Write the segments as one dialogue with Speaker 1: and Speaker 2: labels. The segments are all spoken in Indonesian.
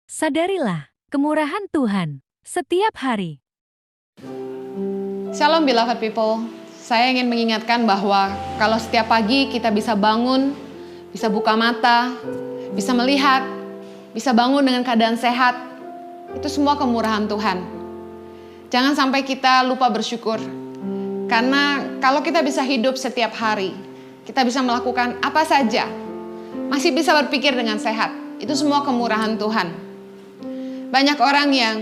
Speaker 1: Sadarilah kemurahan Tuhan setiap hari.
Speaker 2: Shalom beloved people, saya ingin mengingatkan bahwa kalau setiap pagi kita bisa bangun, bisa buka mata, bisa melihat, bisa bangun dengan keadaan sehat, itu semua kemurahan Tuhan. Jangan sampai kita lupa bersyukur, karena kalau kita bisa hidup setiap hari, kita bisa melakukan apa saja, masih bisa berpikir dengan sehat, itu semua kemurahan Tuhan. Banyak orang yang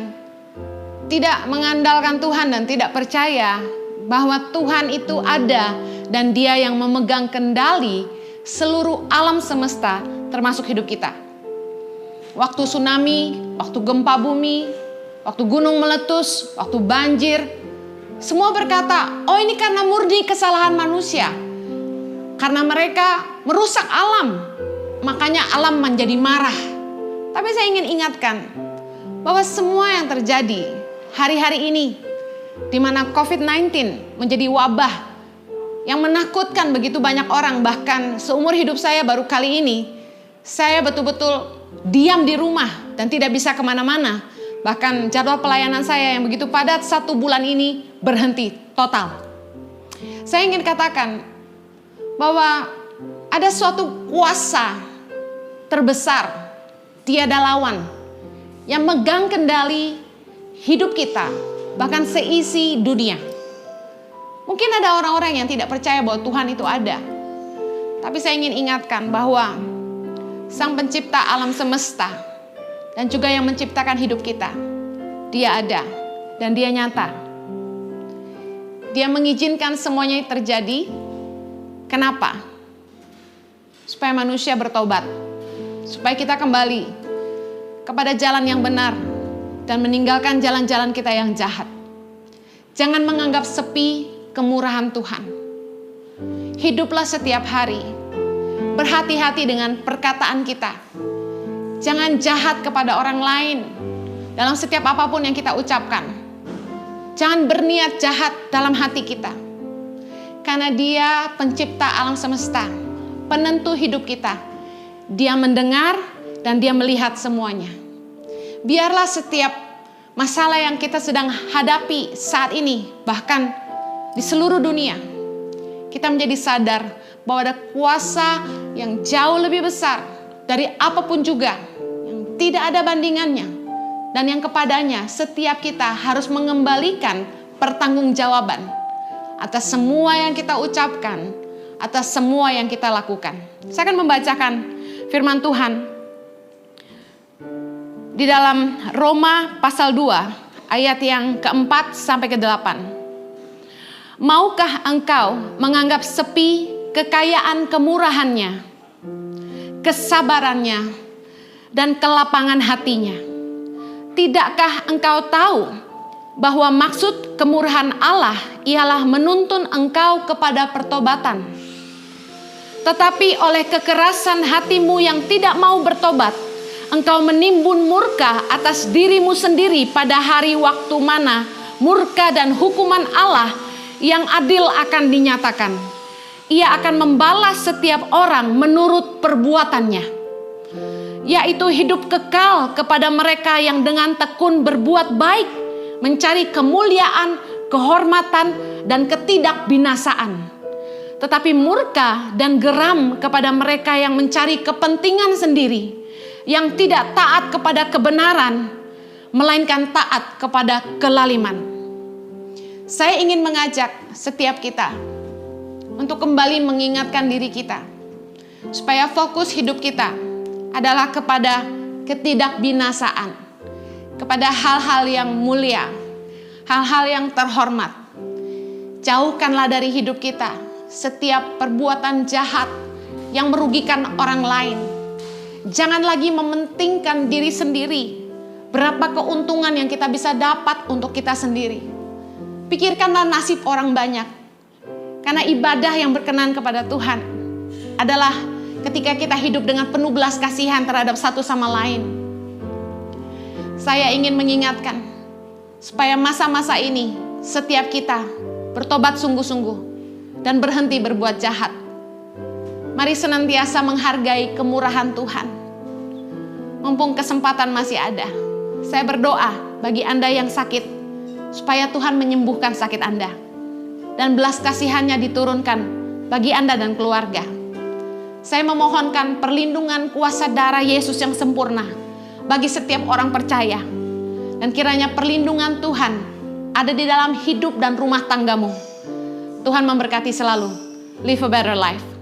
Speaker 2: tidak mengandalkan Tuhan dan tidak percaya bahwa Tuhan itu ada dan Dia yang memegang kendali seluruh alam semesta termasuk hidup kita. Waktu tsunami, waktu gempa bumi, waktu gunung meletus, waktu banjir, semua berkata, oh ini karena murni kesalahan manusia. Karena mereka merusak alam, makanya alam menjadi marah. Tapi saya ingin ingatkan bahwa semua yang terjadi hari-hari ini, di mana COVID-19 menjadi wabah yang menakutkan begitu banyak orang, bahkan seumur hidup saya baru kali ini, saya betul-betul diam di rumah dan tidak bisa kemana-mana. Bahkan jadwal pelayanan saya yang begitu padat 1 bulan ini berhenti total. Saya ingin katakan bahwa ada suatu kuasa terbesar, tiada lawan, yang megang kendali hidup kita, bahkan seisi dunia. Mungkin ada orang-orang yang tidak percaya bahwa Tuhan itu ada. Tapi saya ingin ingatkan bahwa Sang Pencipta alam semesta dan juga yang menciptakan hidup kita, Dia ada dan Dia nyata. Dia mengizinkan semuanya terjadi. Kenapa? Supaya manusia bertobat, supaya kita kembali kepada jalan yang benar dan meninggalkan jalan-jalan kita yang jahat. Jangan menganggap sepi kemurahan Tuhan. Hiduplah setiap hari, berhati-hati dengan perkataan kita. Jangan jahat kepada orang lain dalam setiap apapun yang kita ucapkan. Jangan berniat jahat dalam hati kita. Karena Dia pencipta alam semesta, penentu hidup kita. Dia mendengar dan Dia melihat semuanya. Biarlah setiap masalah yang kita sedang hadapi saat ini, bahkan di seluruh dunia, kita menjadi sadar bahwa ada kuasa yang jauh lebih besar dari apapun juga, yang tidak ada bandingannya, dan yang kepadanya setiap kita harus mengembalikan pertanggungjawaban atas semua yang kita ucapkan, atas semua yang kita lakukan. Saya akan membacakan firman Tuhan di dalam Roma pasal 2 ayat yang keempat sampai ke-8. Maukah engkau menganggap sepi kekayaan kemurahannya, kesabarannya, dan kelapangan hatinya? Tidakkah engkau tahu bahwa maksud kemurahan Allah ialah menuntun engkau kepada pertobatan? Tetapi oleh kekerasan hatimu yang tidak mau bertobat, engkau menimbun murka atas dirimu sendiri pada hari waktu mana murka dan hukuman Allah yang adil akan dinyatakan. Ia akan membalas setiap orang menurut perbuatannya, yaitu hidup kekal kepada mereka yang dengan tekun berbuat baik, mencari kemuliaan, kehormatan, dan ketidakbinasaan. Tetapi murka dan geram kepada mereka yang mencari kepentingan sendiri, yang tidak taat kepada kebenaran, melainkan taat kepada kelaliman. Saya ingin mengajak setiap kita untuk kembali mengingatkan diri kita, supaya fokus hidup kita adalah kepada ketidakbinasaan, kepada hal-hal yang mulia, hal-hal yang terhormat. Jauhkanlah dari hidup kita setiap perbuatan jahat yang merugikan orang lain. Jangan lagi mementingkan diri sendiri. Berapa keuntungan yang kita bisa dapat untuk kita sendiri. Pikirkanlah nasib orang banyak. Karena ibadah yang berkenan kepada Tuhan adalah ketika kita hidup dengan penuh belas kasihan terhadap satu sama lain. Saya ingin mengingatkan supaya masa-masa ini setiap kita bertobat sungguh-sungguh dan berhenti berbuat jahat. Mari senantiasa menghargai kemurahan Tuhan. mumpung kesempatan masih ada, saya berdoa bagi Anda yang sakit, supaya Tuhan menyembuhkan sakit Anda. Dan belas kasihannya diturunkan bagi Anda dan keluarga. Saya memohonkan perlindungan kuasa darah Yesus yang sempurna bagi setiap orang percaya. Dan kiranya perlindungan Tuhan ada di dalam hidup dan rumah tanggamu. Tuhan memberkati selalu. Live a better life.